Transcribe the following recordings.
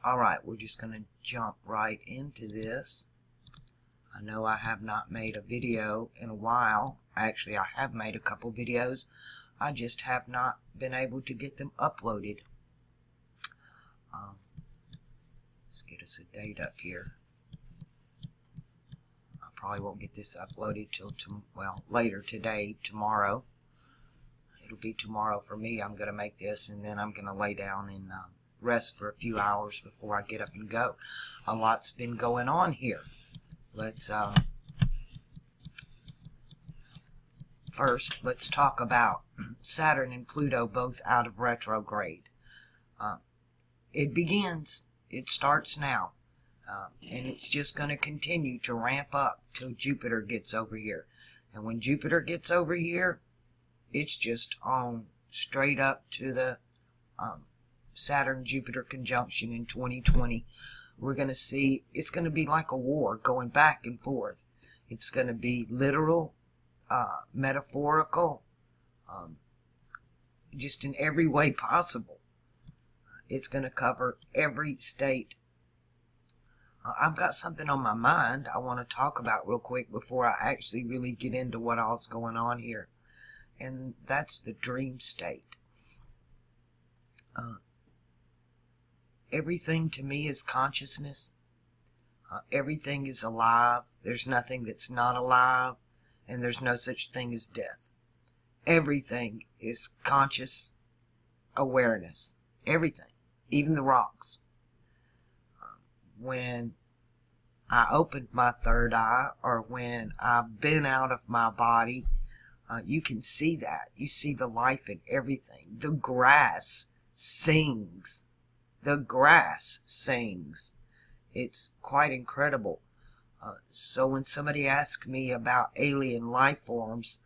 Alright, we're just going to jump right into this. I know I have not made a video in a while. Actually, I have made a couple videos. I just have not been able to get them uploaded. Let's get us a date up here. I probably won't get this uploaded till later today, tomorrow. It'll be tomorrow for me. I'm going to make this and then I'm going to lay down and rest for a few hours before I get up and go. A lot's been going on here. Let's first let's talk about Saturn and Pluto both out of retrograde. It starts now, and it's just going to continue to ramp up till Jupiter gets over here. And when Jupiter gets over here, it's just on straight up to the Saturn-Jupiter conjunction in 2020. We're going to see, it's going to be like a war going back and forth. It's going to be literal, metaphorical, just in every way possible. It's going to cover every state. I've got something on my mind I want to talk about real quick before I actually really get into what all's going on here. And that's the dream state. Everything to me is consciousness. Everything is alive. There's nothing that's not alive. And there's no such thing as death. Everything is conscious awareness. Everything. Even the rocks. When I opened my third eye, or when I've been out of my body, you can see that. You see the life in everything. The grass sings. The grass sings. It's quite incredible. So when somebody asks me about alien life forms,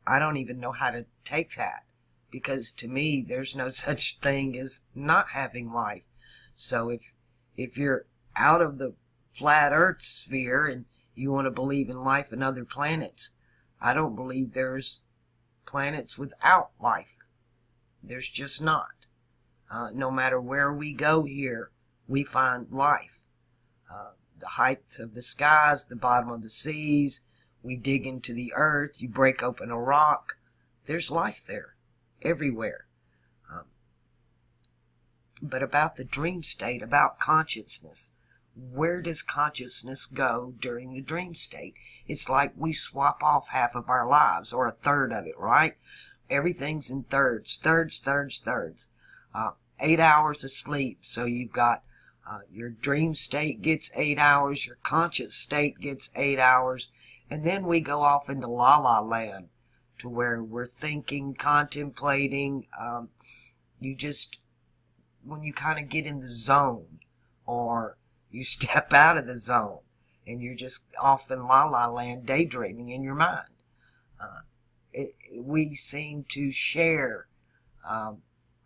I don't even know how to take that. Because to me, there's no such thing as not having life. So if you're out of the flat earth sphere and you want to believe in life in other planets, I don't believe there's planets without life. There's just not. No matter where we go here, we find life. The height of the skies, the bottom of the seas, we dig into the earth, you break open a rock, there's life there, everywhere. But about the dream state, about consciousness, where does consciousness go during the dream state? It's like we swap off half of our lives, or a third of it, right? Everything's in thirds, thirds. 8 hours of sleep, so you've got your dream state gets 8 hours, your conscious state gets 8 hours, and then we go off into la-la land, to where we're thinking, contemplating. You just, when you kind of get in the zone, or you step out of the zone, and you're just off in la-la land daydreaming in your mind. We seem to share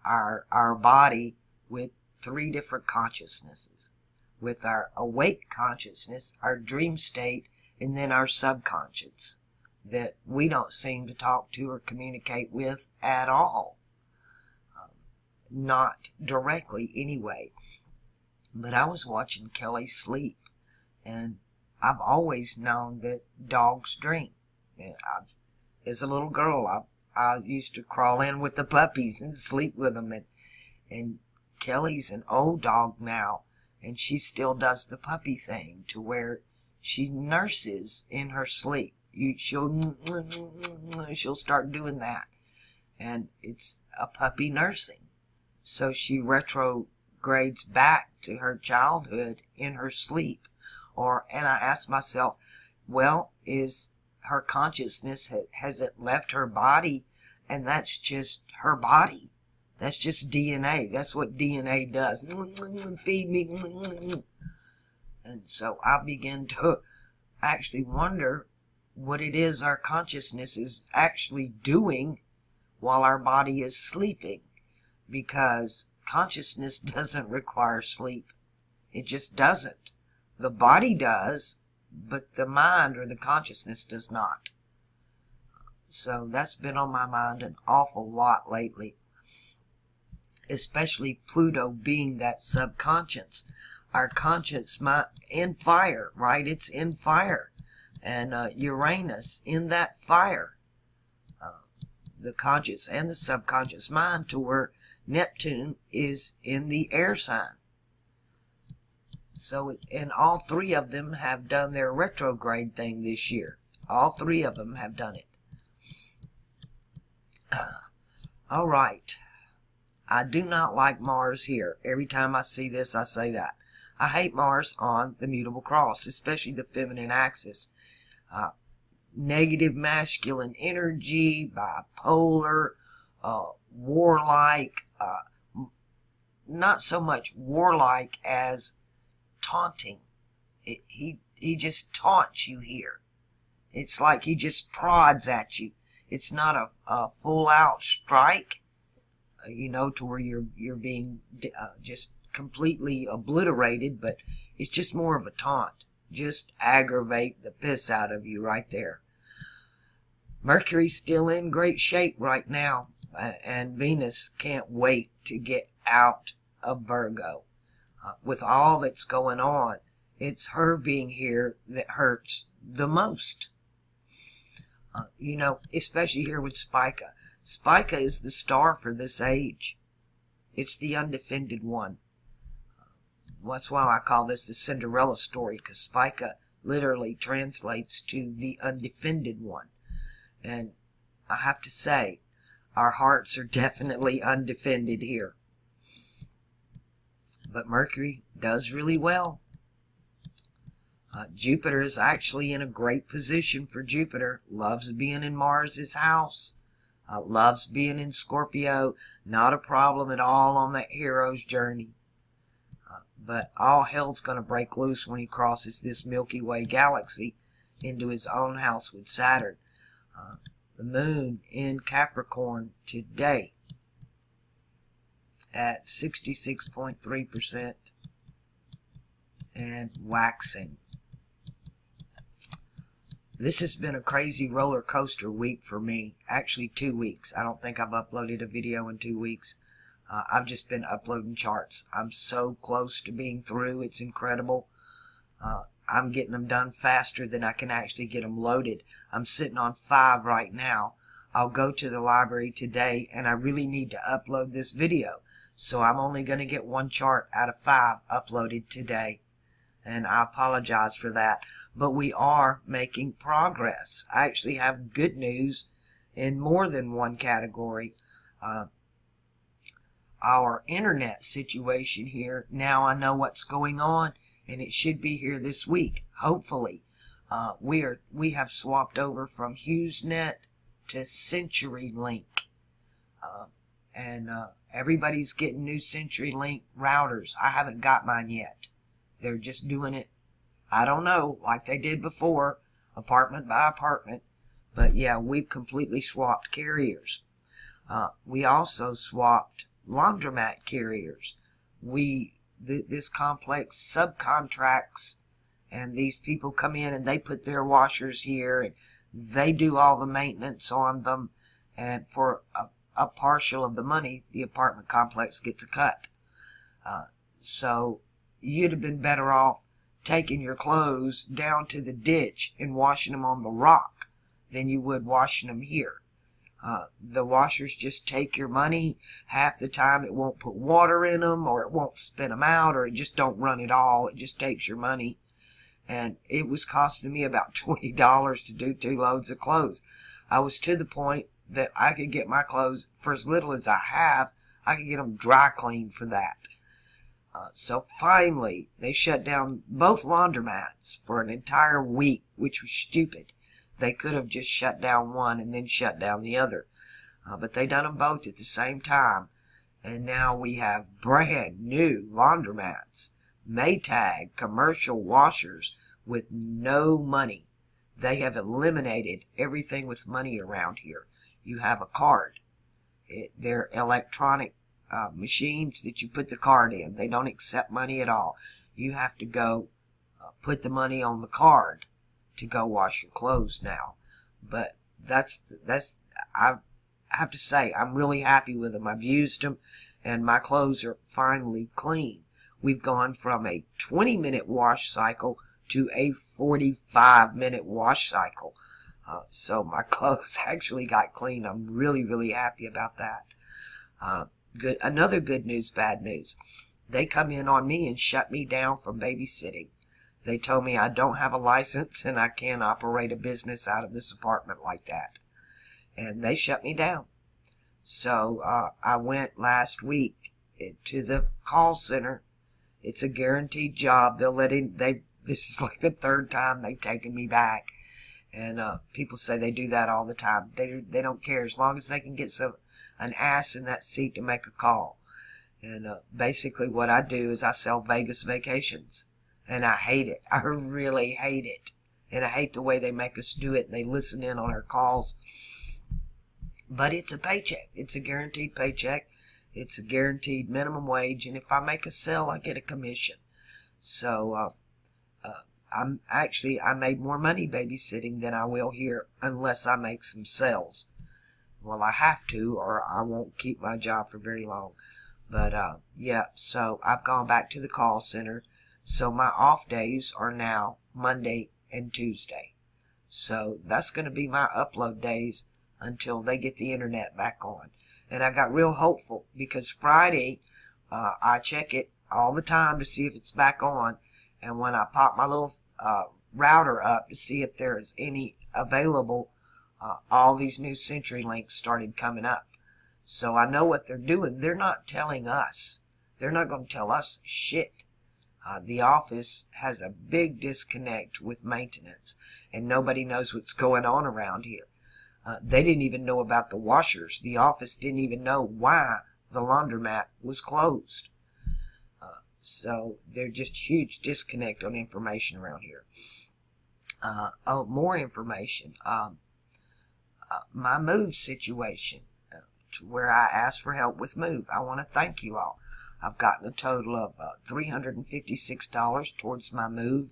our body with 3 different consciousnesses. With our awake consciousness, our dream state, and then our subconscious that we don't seem to talk to or communicate with at all. Not directly anyway. But I was watching Kelly sleep, and I've always known that dogs dream. As a little girl, I used to crawl in with the puppies and sleep with them. And Kelly's an old dog now, and she still does the puppy thing to where she nurses in her sleep. She'll start doing that. And it's a puppy nursing. So she retrogrades back to her childhood in her sleep. And I ask myself, well, is her consciousness, has it left her body? And that's just her body. That's just DNA. That's what DNA does. Feed me. And so I begin to actually wonder what it is our consciousness is actually doing while our body is sleeping. Because consciousness doesn't require sleep. It just doesn't. The body does, but the mind or the consciousness does not. So that's been on my mind an awful lot lately. especially Pluto being that subconscious. Our conscience in fire, right? It's in fire. And Uranus in that fire. The conscious and the subconscious mind, to where Neptune is in the air sign. So, and all three of them have done their retrograde thing this year. All three of them have done it. All right. I do not like Mars here. Every time I see this, I say that. I hate Mars on the mutable cross, especially the feminine axis. Negative masculine energy, bipolar, warlike, not so much warlike as taunting. He just taunts you here. It's like he just prods at you. It's not a full out strike, you know, to where you're being just completely obliterated, but it's just more of a taunt. Just aggravate the piss out of you right there. Mercury's still in great shape right now, and Venus can't wait to get out of Virgo. With all that's going on, it's her being here that hurts the most. You know, especially here with Spica. Spica is the star for this age. It's the undefended one. That's why I call this the Cinderella story, because Spica literally translates to the undefended one. And I have to say, our hearts are definitely undefended here. But Mercury does really well. Jupiter is actually in a great position for Jupiter. Loves being in Mars's house. Loves being in Scorpio. Not a problem at all on that hero's journey. But all hell's going to break loose when he crosses this Milky Way galaxy into his own house with Saturn. The moon in Capricorn today at 66.3% and waxing. This has been a crazy roller coaster week for me. Actually 2 weeks. I don't think I've uploaded a video in 2 weeks. I've just been uploading charts. I'm so close to being through. It's incredible. I'm getting them done faster than I can actually get them loaded. I'm sitting on 5 right now. I'll go to the library today, and I really need to upload this video. So I'm only going to get 1 chart out of 5 uploaded today. And I apologize for that. But we are making progress. I actually have good news in more than one category. Our internet situation here, now I know what's going on, and it should be here this week, hopefully. We have swapped over from HughesNet to CenturyLink, and everybody's getting new CenturyLink routers. I haven't got mine yet. They're just doing it, I don't know, like they did before, apartment by apartment. But yeah, we've completely swapped carriers. We also swapped laundromat carriers. This complex subcontracts, and these people come in and they put their washers here, and they do all the maintenance on them, and for a partial of the money, the apartment complex gets a cut. So you'd have been better off taking your clothes down to the ditch and washing them on the rock than you would washing them here. The washers just take your money. Half the time it won't put water in them, or it won't spin them out, or it just don't run at all. It just takes your money. And it was costing me about $20 to do 2 loads of clothes. I was to the point that I could get my clothes, for as little as I have, I could get them dry cleaned for that. So finally, they shut down both laundromats for an entire week, which was stupid. They could have just shut down one and then shut down the other. But they done them both at the same time. And now we have brand new laundromats. Maytag commercial washers with no money. They have eliminated everything with money around here. You have a card. They're electronic machines that you put the card in. They don't accept money at all. You have to go put the money on the card to go wash your clothes now. But that's I have to say, I'm really happy with them. I've used them, and my clothes are finally clean. We've gone from a 20-minute wash cycle to a 45-minute wash cycle. So my clothes actually got clean. I'm really, really happy about that. Good. Another good news, bad news. They come in on me and shut me down from babysitting. They told me I don't have a license and I can't operate a business out of this apartment like that. And they shut me down. So I went last week to the call center. It's a guaranteed job. They'll let in. This is like the third time they've taken me back. And people say they do that all the time. They don't care as long as they can get an ass in that seat to make a call. And basically what I do is I sell Vegas vacations. And I hate it. I really hate it. And I hate the way they make us do it. And they listen in on our calls. But it's a paycheck. It's a guaranteed paycheck. It's a guaranteed minimum wage. And if I make a sale, I get a commission. So I made more money babysitting than I will here unless I make some sales. Well, I have to, or I won't keep my job for very long. But yeah, so I've gone back to the call center. So my off days are now Monday and Tuesday. So that's going to be my upload days until they get the internet back on. And I got real hopeful because Friday I check it all the time to see if it's back on. And when I pop my little router up to see if there's any available, all these new CenturyLinks started coming up. So I know what they're doing. They're not telling us. They're not going to tell us shit. The office has a big disconnect with maintenance, and nobody knows what's going on around here. They didn't even know about the washers. The office didn't even know why the laundromat was closed. So they're just huge disconnect on information around here. Oh, more information. My move situation, to where I asked for help with move. I want to thank you all. I've gotten a total of $356 towards my move.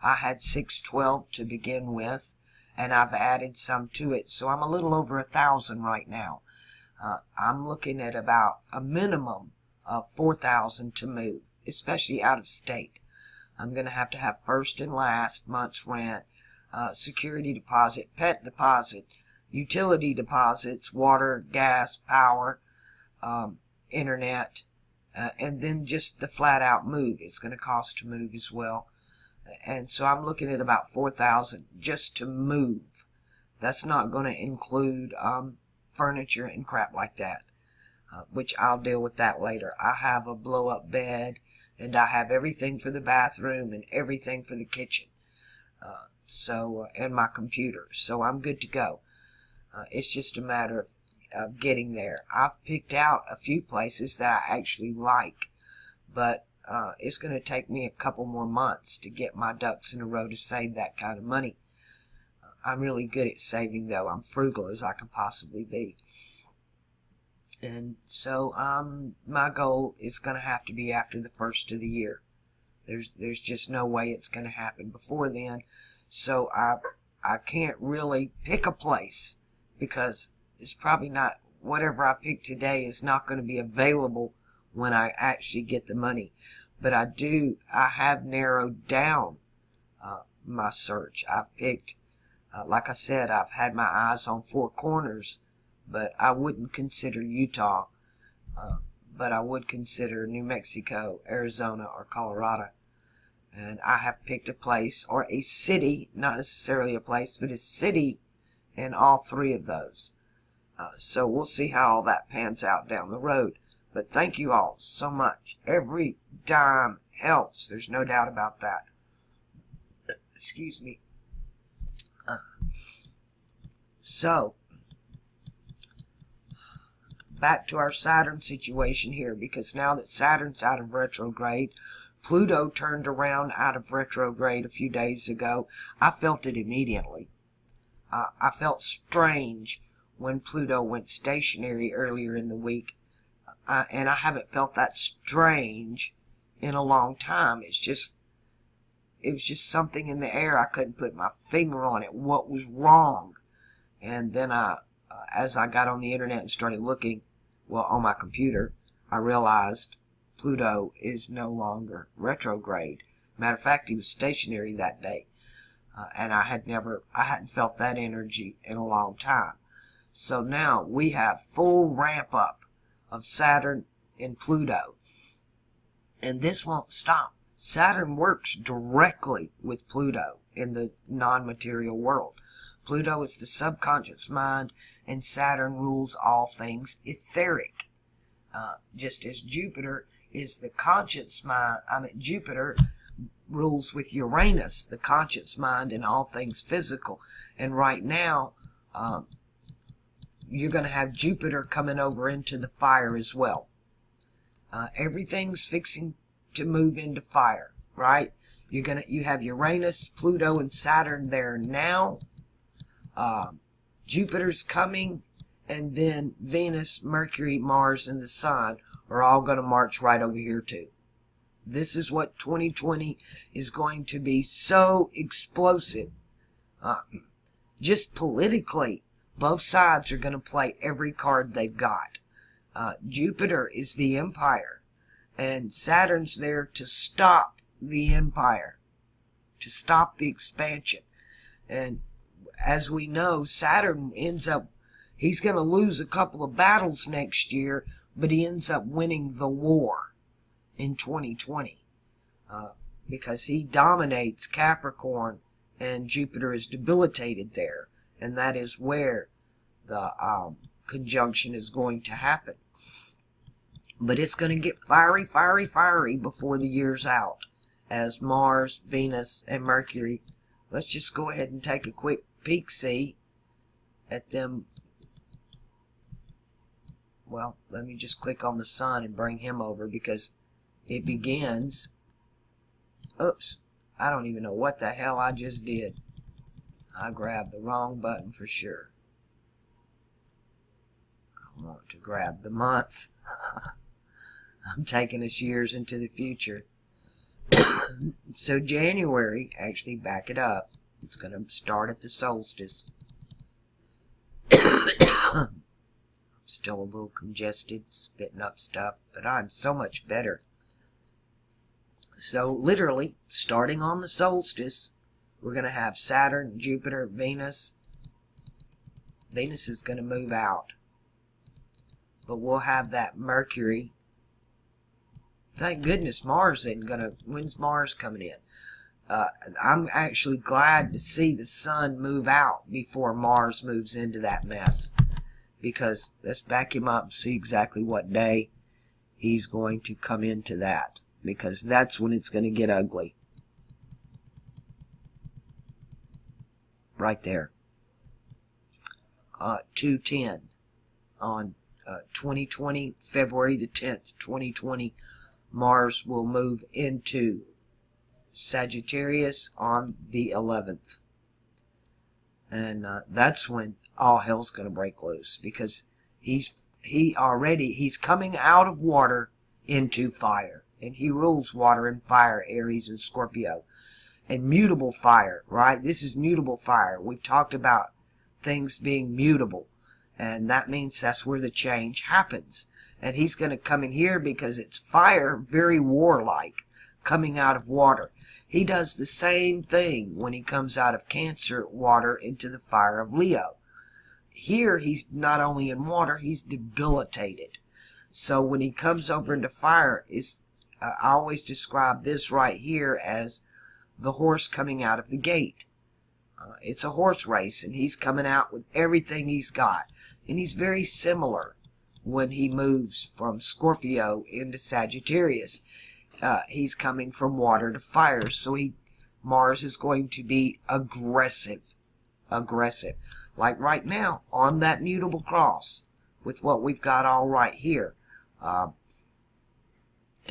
I had $612 to begin with, and I've added some to it, so I'm a little over $1,000 right now. I'm looking at about a minimum of $4,000 to move, especially out of state. I'm going to have first and last month's rent, security deposit, pet deposit, utility deposits, water, gas, power, internet, and then just the flat out move. It's going to cost to move as well. And so I'm looking at about $4,000 just to move. That's not going to include furniture and crap like that, which I'll deal with that later. I have a blow-up bed, and I have everything for the bathroom and everything for the kitchen. And my computer. So I'm good to go. It's just a matter of getting there. I've picked out a few places that I actually like, but it's going to take me a couple more months to get my ducks in a row to save that kind of money. I'm really good at saving, though. I'm frugal as I can possibly be. And so my goal is going to have to be after the first of the year. There's just no way it's going to happen before then. So I can't really pick a place, because it's probably not, whatever I pick today is not going to be available when I actually get the money. But I have narrowed down my search. I've picked, like I said, I've had my eyes on Four Corners, but I wouldn't consider Utah, but I would consider New Mexico, Arizona, or Colorado. And I have picked a place, or a city, not necessarily a place, but a city in all three of those. So we'll see how all that pans out down the road. But thank you all so much. Every dime helps. There's no doubt about that. Excuse me. So, back to our Saturn situation here, because now that Saturn's out of retrograde, Pluto turned around out of retrograde a few days ago. I felt it immediately. I felt strange when Pluto went stationary earlier in the week. And I haven't felt that strange in a long time. It was just something in the air. I couldn't put my finger on it. What was wrong? And then as I got on the internet and started looking, well, on my computer, I realized Pluto is no longer retrograde. Matter of fact, he was stationary that day. And I hadn't felt that energy in a long time. So now we have full ramp up of Saturn and Pluto. And this won't stop. Saturn works directly with Pluto in the non-material world. Pluto is the subconscious mind, and Saturn rules all things etheric. Just as Jupiter is the conscious mind, Jupiter rules with Uranus, the conscious mind, and all things physical. And right now, you're going to have Jupiter coming over into the fire as well. Everything's fixing to move into fire, right? You have Uranus, Pluto, and Saturn there now. Jupiter's coming, and then Venus, Mercury, Mars, and the Sun are all going to march right over here too. This is what 2020 is going to be, so explosive. Just politically, both sides are going to play every card they've got. Jupiter is the empire, and Saturn's there to stop the empire, to stop the expansion. And as we know, Saturn he's going to lose a couple of battles next year, but he ends up winning the war in 2020 because he dominates Capricorn, and Jupiter is debilitated there, and that is where the conjunction is going to happen. But it's going to get fiery, fiery, fiery before the year's out, as Mars, Venus, and Mercury. Let's just go ahead and take a quick peek-see at them. Well, let me just click on the Sun and bring him over, because it begins. Oops, I don't even know what the hell I just did. I grabbed the wrong button for sure. I want to grab the month. I'm taking us years into the future. So January, actually back it up. It's going to start at the solstice. I'm still a little congested, spitting up stuff, but I'm so much better. So literally, starting on the solstice, we're going to have Saturn, Jupiter, Venus. Venus is going to move out. But we'll have that Mercury. Thank goodness Mars isn't going to... When's Mars coming in? I'm actually glad to see the Sun move out before Mars moves into that mess. Because let's back him up and see exactly what day he's going to come into that. Because that's when it's going to get ugly. Right there. 2:10 on 2020, February the 10th, 2020, Mars will move into Sagittarius on the 11th. And that's when all hell's going to break loose, because he's coming out of water into fire, and he rules water and fire, Aries and Scorpio. And mutable fire, right? This is mutable fire. We've talked about things being mutable, and that means that's where the change happens. And he's going to come in here because it's fire, very warlike, coming out of water. He does the same thing when he comes out of Cancer water into the fire of Leo. Here, he's not only in water, he's debilitated. So when he comes over into fire, I always describe this right here as the horse coming out of the gate. It's a horse race, and he's coming out with everything he's got. And he's very similar when he moves from Scorpio into Sagittarius. He's coming from water to fire, so Mars is going to be aggressive. Aggressive. Like right now, on that mutable cross, with what we've got all right here. Let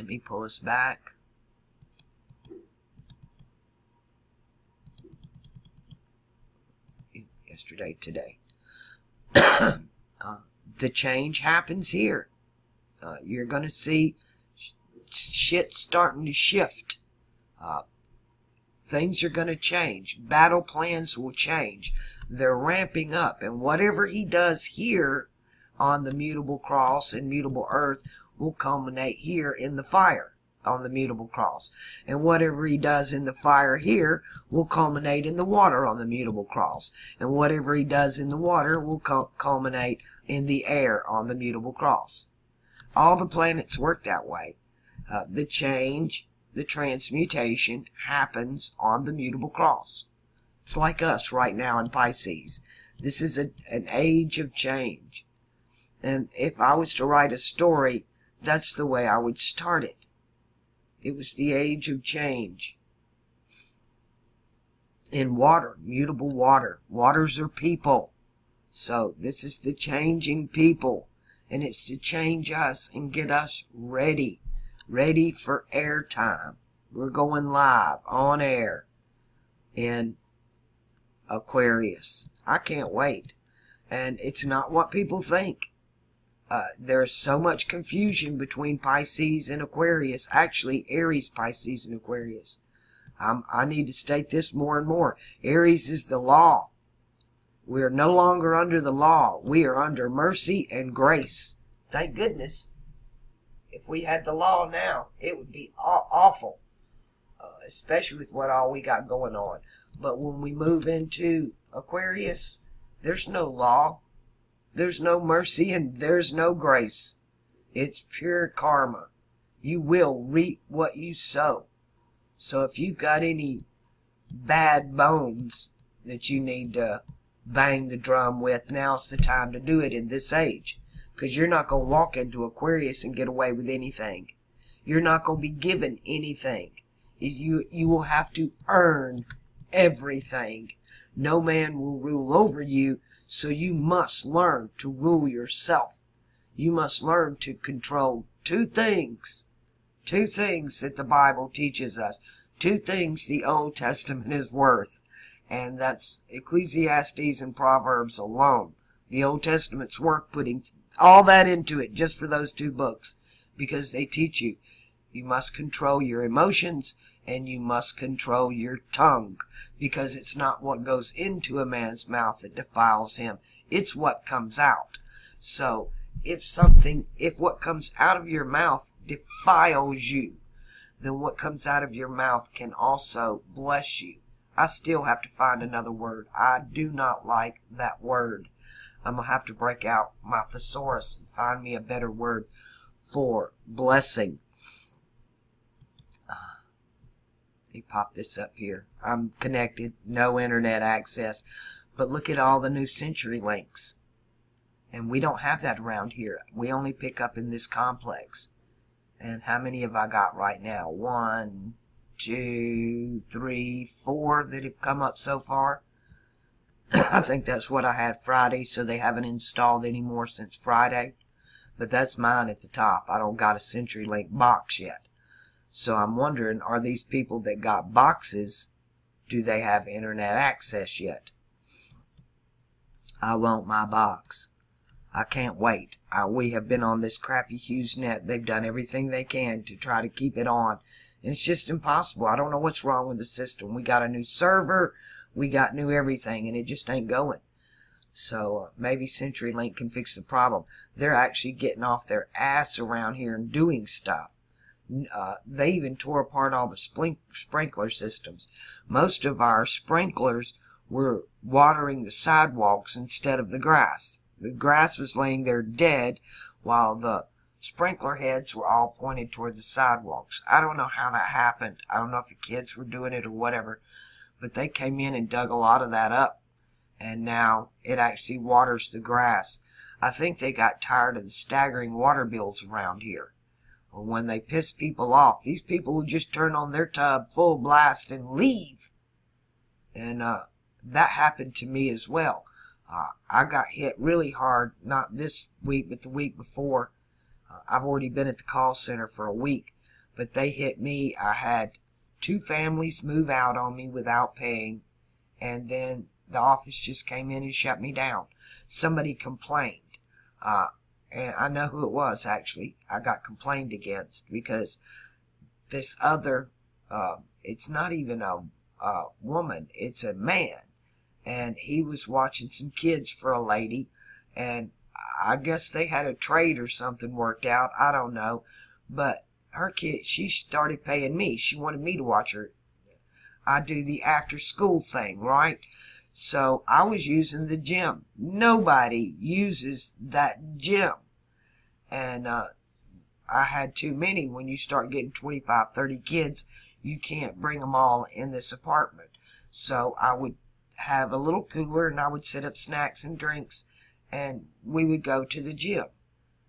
me pull us back. Yesterday, today. The change happens here. You're going to see shit starting to shift. Things are going to change. Battle plans will change. They're ramping up. And whatever he does here on the mutable cross and mutable earth will culminate here in the fire on the mutable cross. And whatever he does in the fire here will culminate in the water on the mutable cross. And whatever he does in the water will culminate in the air on the mutable cross. All the planets work that way. The change, the transmutation happens on the mutable cross. It's like us right now in Pisces. This is an age of change. And if I was to write a story, that's the way I would start it. It was the age of change. In water, mutable water. Waters are people. So this is the changing people. And it's to change us and get us ready. Ready for airtime. We're going live on air in Aquarius. I can't wait. And it's not what people think. There's so much confusion between Pisces and Aquarius. Actually, Aries, Pisces, and Aquarius. I need to state this more and more. Aries is the law. We are no longer under the law. We are under mercy and grace. Thank goodness. If we had the law now, it would be awful. Especially with what all we got going on. But when we move into Aquarius, there's no law. There's no mercy and there's no grace. It's pure karma. You will reap what you sow. So if you've got any bad bones that you need to bang the drum with, now's the time to do it in this age. Because you're not going to walk into Aquarius and get away with anything. You're not going to be given anything. You will have to earn everything. No man will rule over you, so you must learn to rule yourself. You must learn to control two things. Two things that the Bible teaches us. Two things the Old Testament is worth. And that's Ecclesiastes and Proverbs alone. The Old Testament's worth putting all that into it just for those two books. Because they teach you. You must control your emotions and you must control your tongue. Because it's not what goes into a man's mouth that defiles him. It's what comes out. So, if what comes out of your mouth defiles you, then what comes out of your mouth can also bless you. I still have to find another word. I do not like that word. I'm going to have to break out my thesaurus and find me a better word for blessing. Let me pop this up here. I'm connected, no internet access, but look at all the new CenturyLinks. And we don't have that around here. We only pick up in this complex. And how many have I got right now? 1, 2, 3, 4 that have come up so far. I think that's what I had Friday, so they haven't installed anymore since Friday. But that's mine at the top. I don't got a CenturyLink box yet. So I'm wondering, are these people that got boxes, do they have internet access yet? I want my box. I can't wait. We have been on this crappy HughesNet. They've done everything they can to try to keep it on. And it's just impossible. I don't know what's wrong with the system. We got a new server. We got new everything. And it just ain't going. So maybe CenturyLink can fix the problem. They're actually getting off their ass around here and doing stuff. They even tore apart all the sprinkler systems. Most of our sprinklers were watering the sidewalks instead of the grass. The grass was laying there dead while the sprinkler heads were all pointed toward the sidewalks. I don't know how that happened. I don't know if the kids were doing it or whatever. But they came in and dug a lot of that up. And now it actually waters the grass. I think they got tired of the staggering water bills around here. When they piss people off, these people will just turn on their tub full blast and leave. And that happened to me as well. I got hit really hard, not this week, but the week before. I've already been at the call center for a week, but they hit me. I had 2 families move out on me without paying, and then the office just came in and shut me down. Somebody complained. And I know who it was, actually. I got complained against because this other, it's not even a woman, it's a man. And he was watching some kids for a lady. And I guess they had a trade or something worked out. I don't know. But her kid, she started paying me. She wanted me to watch her. I do the after school thing, right? So I was using the gym. Nobody uses that gym. And I had too many. When you start getting 25, 30 kids, you can't bring them all in this apartment. So I would have a little cooler and I would set up snacks and drinks and we would go to the gym.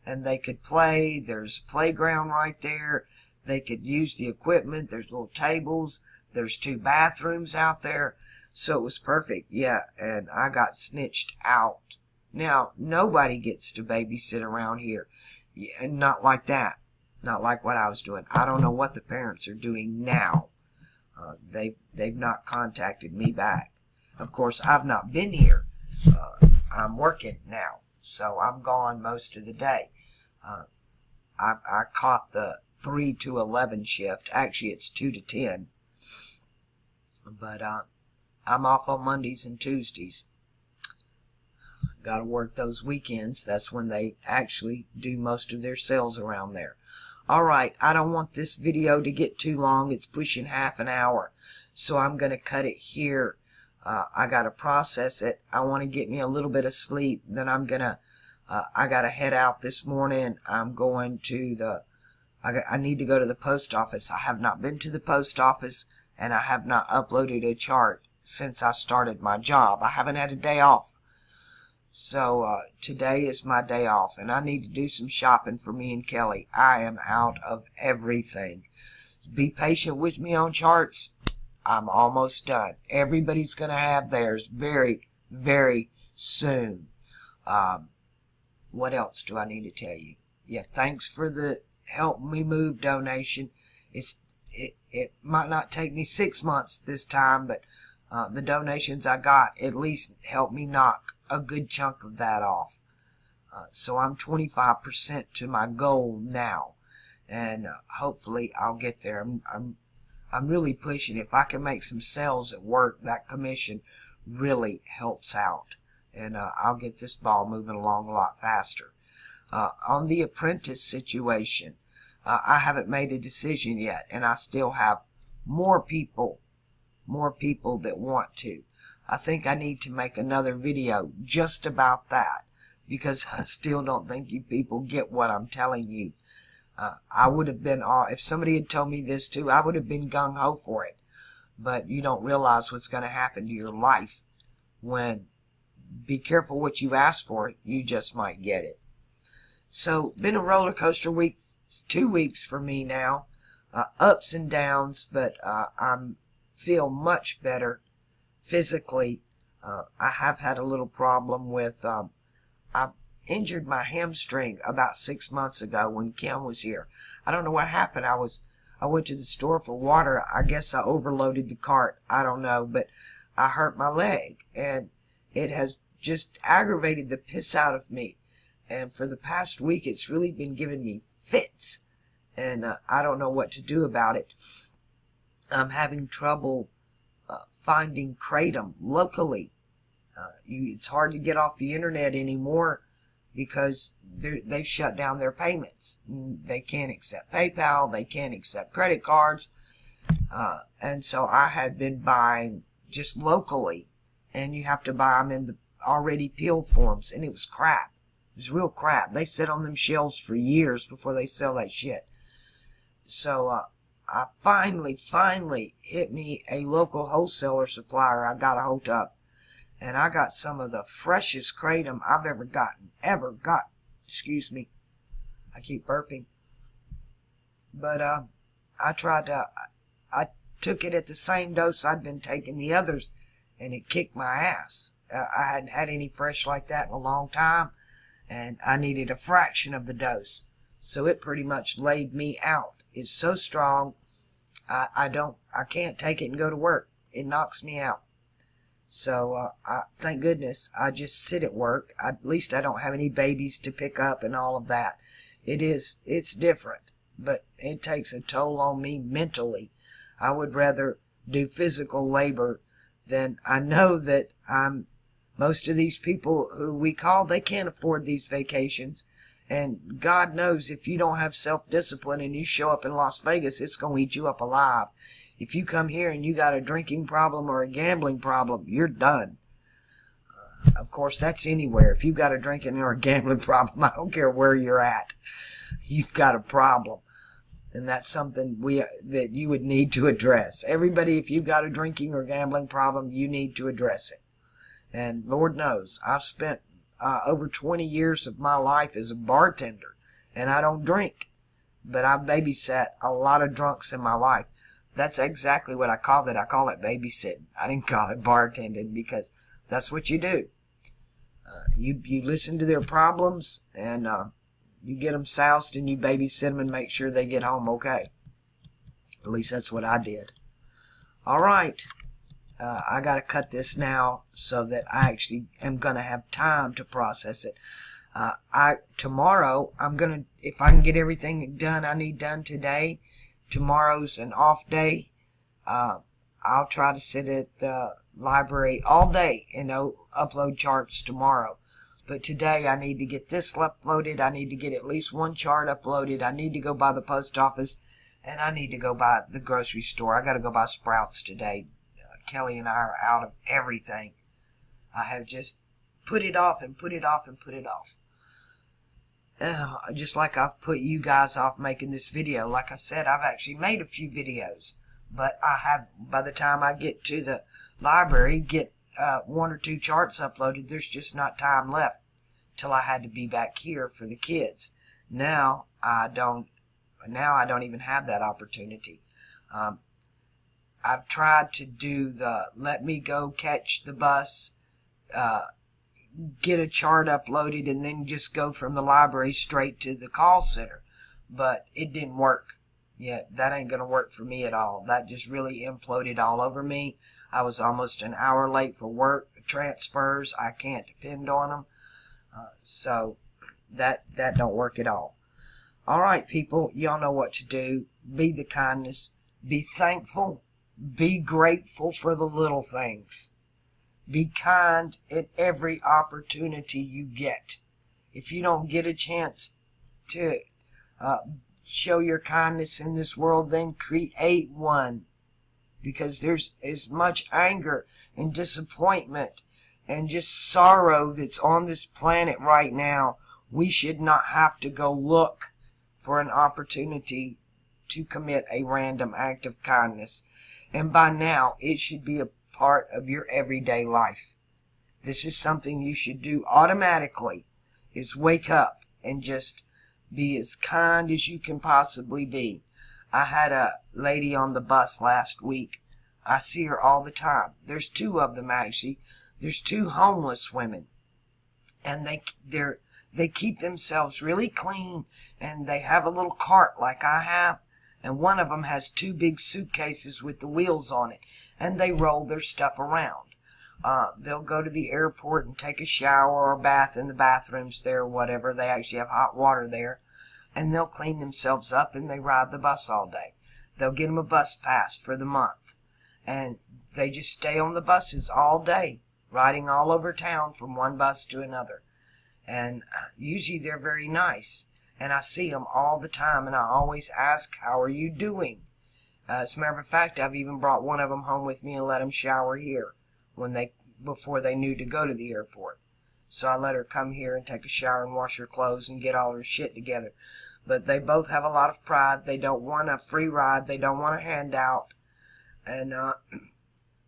And they could play. There's a playground right there. They could use the equipment. There's little tables. There's 2 bathrooms out there. So it was perfect. Yeah, and I got snitched out. Now, nobody gets to babysit around here. Yeah, not like that. Not like what I was doing. I don't know what the parents are doing now. They've not contacted me back. Of course, I've not been here. I'm working now, so I'm gone most of the day. I caught the 3 to 11 shift. Actually, it's 2 to 10. But I'm off on Mondays and Tuesdays. Got to work those weekends. That's when they actually do most of their sales around there. Alright, I don't want this video to get too long. It's pushing half an hour. So I'm going to cut it here. I got to process it. I want to get me a little bit of sleep. Then I'm going to, I got to head out this morning. I'm going to the, I need to go to the post office. I have not been to the post office and I have not uploaded a chart since I started my job. I haven't had a day off. So today is my day off and I need to do some shopping for me and Kelly. I am out of everything. Be patient with me on charts. I'm almost done. Everybody's going to have theirs very, very soon. What else do I need to tell you? Yeah, thanks for the Help Me Move donation. It might not take me 6 months this time, but the donations I got at least helped me knock a good chunk of that off. So I'm 25% to my goal now, and hopefully I'll get there. I'm really pushing. If I can make some sales at work, that commission really helps out, and I'll get this ball moving along a lot faster. On the apprentice situation, I haven't made a decision yet, and I still have more people that want to. I think I need to make another video just about that, because I still don't think you people get what I'm telling you. I would have been, if somebody had told me this too, I would have been gung-ho for it. But you don't realize what's going to happen to your life when, be careful what you ask for, you just might get it. So, been a roller coaster week, 2 weeks for me now. Ups and downs, but I'm feel much better physically. I have had a little problem with, I injured my hamstring about 6 months ago when Kim was here. I don't know what happened. I went to the store for water. I guess I overloaded the cart. I don't know, but I hurt my leg, and it has just aggravated the piss out of me. And for the past week, it's really been giving me fits, and I don't know what to do about it. I'm having trouble finding Kratom locally. It's hard to get off the internet anymore because they've shut down their payments. They can't accept PayPal. They can't accept credit cards. And so I had been buying just locally, and you have to buy them in the already peeled forms, and it was crap. It was real crap. They sit on them shelves for years before they sell that shit. So I finally hit me a local wholesaler supplier I got a hold of. And I got some of the freshest Kratom I've ever got. Excuse me. I keep burping. But I took it at the same dose I'd been taking the others, and it kicked my ass. I hadn't had any fresh like that in a long time, and I needed a fraction of the dose. So it pretty much laid me out. It's so strong, I can't take it and go to work. It knocks me out. So, thank goodness I just sit at work. At least I don't have any babies to pick up and all of that. It's different, but it takes a toll on me mentally. I would rather do physical labor than, I know that Most of these people who we call, they can't afford these vacations. And God knows if you don't have self-discipline and you show up in Las Vegas, it's going to eat you up alive. If you come here and you got a drinking problem or a gambling problem, you're done. Of course, that's anywhere. If you've got a drinking or a gambling problem, I don't care where you're at, you've got a problem. And that's something that you would need to address. Everybody, if you've got a drinking or gambling problem, you need to address it. And Lord knows, I've spent over 20 years of my life as a bartender, and I don't drink, but I've babysat a lot of drunks in my life. That's exactly what I call it. I call it babysitting. I didn't call it bartending, because that's what you do. You listen to their problems, and you get them soused, and you babysit them and make sure they get home okay. At least that's what I did. All right. I got to cut this now so that I actually am going to have time to process it. Tomorrow, I'm going to, if I can get everything done I need done today, tomorrow's an off day. I'll try to sit at the library all day and upload charts tomorrow. But today I need to get this uploaded. I need to get at least one chart uploaded. I need to go by the post office, and I need to go by the grocery store. I got to go by Sprouts today. Kelly and I are out of everything. I have just put it off and put it off and put it off. Just like I've put you guys off making this video. Like I said, I've actually made a few videos, but I have, by the time I get to the library, get 1 or 2 charts uploaded, there's just not time left till I had to be back here for the kids. Now I don't even have that opportunity. I've tried to do the let me go catch the bus, get a chart uploaded, and then just go from the library straight to the call center. But it didn't work. Yeah, that ain't going to work for me at all. That just really imploded all over me. I was almost an hour late for work transfers. I can't depend on them. So that don't work at all. All right, people, y'all know what to do. Be the kindness. Be thankful. Be grateful for the little things. Be kind at every opportunity you get. If you don't get a chance to show your kindness in this world, then create one. Because there's as much anger and disappointment and just sorrow that's on this planet right now. We should not have to go look for an opportunity to commit a random act of kindness. And by now, it should be a part of your everyday life. This is something you should do automatically, is wake up and just be as kind as you can possibly be. I had a lady on the bus last week. I see her all the time. There's 2 of them, actually. There's 2 homeless women. And they keep themselves really clean, and they have a little cart like I have. And one of them has 2 big suitcases with the wheels on it, and they roll their stuff around. They'll go to the airport and take a shower or bath in the bathrooms there or whatever. They actually have hot water there. And they'll clean themselves up, and they ride the bus all day. They'll get them a bus pass for the month. And they just stay on the buses all day, riding all over town from one bus to another. And usually they're very nice. And I see them all the time, and I always ask, how are you doing? As a matter of fact, I've even brought one of them home with me and let them shower here before they knew to go to the airport. So I let her come here and take a shower and wash her clothes and get all her shit together. But they both have a lot of pride. They don't want a free ride. They don't want a handout. And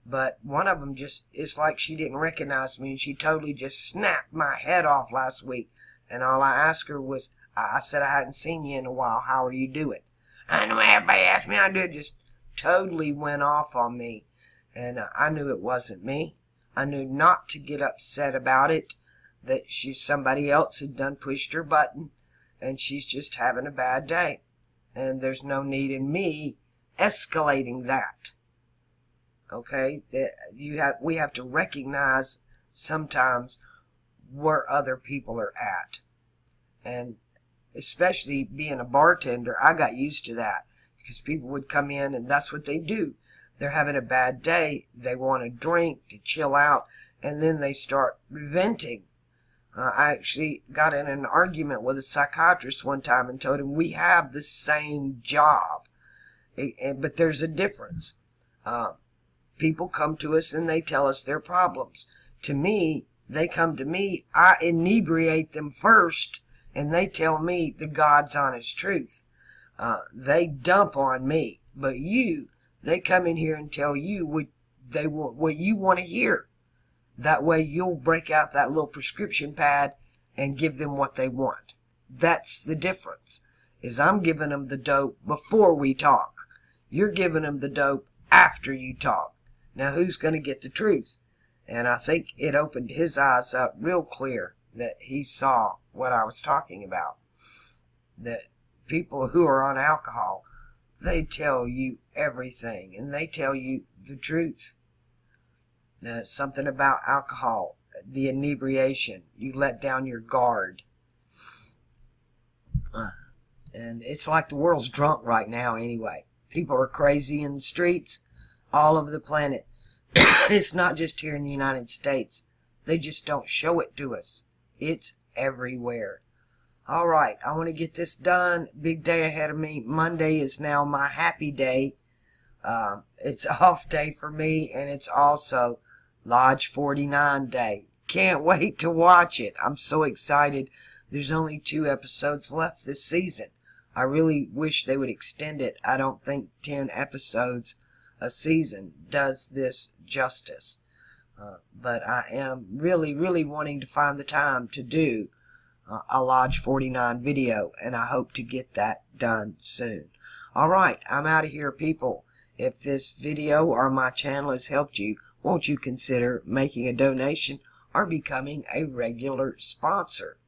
but one of them just, it's like she didn't recognize me, and she totally just snapped my head off last week. And all I asked her was, I said, I hadn't seen you in a while. How are you doing? And the way everybody asked me, I did, just totally went off on me. And I knew it wasn't me. I knew not to get upset about it, that somebody else had done pushed her button, and she's just having a bad day. And there's no need in me escalating that. Okay? We have to recognize sometimes where other people are at. And especially being a bartender, I got used to that, because people would come in and that's what they do. They're having a bad day. They want a drink to chill out, and then they start venting. I actually got in an argument with a psychiatrist one time and told him we have the same job, but there's a difference. People come to us and they tell us their problems. To me, they come to me, I inebriate them first, and they tell me the God's honest truth. They dump on me, but they come in here and tell you what you want to hear. That way you'll break out that little prescription pad and give them what they want. That's the difference, is I'm giving them the dope before we talk. You're giving them the dope after you talk. Now who's going to get the truth? And I think it opened his eyes up real clear that he saw what I was talking about. That people who are on alcohol, they tell you everything and they tell you the truth. Something about alcohol, the inebriation, you let down your guard. And it's like the world's drunk right now anyway. People are crazy in the streets all over the planet. It's not just here in the United States. They just don't show it to us. It's everywhere. Alright, I want to get this done. Big day ahead of me. Monday is now my happy day. It's off day for me, and it's also Lodge 49 day. Can't wait to watch it. I'm so excited. There's only 2 episodes left this season. I really wish they would extend it. I don't think 10 episodes a season does this justice. But I am really, really wanting to find the time to do a Lodge 49 video, and I hope to get that done soon. Alright, I'm out of here, people. If this video or my channel has helped you, won't you consider making a donation or becoming a regular sponsor?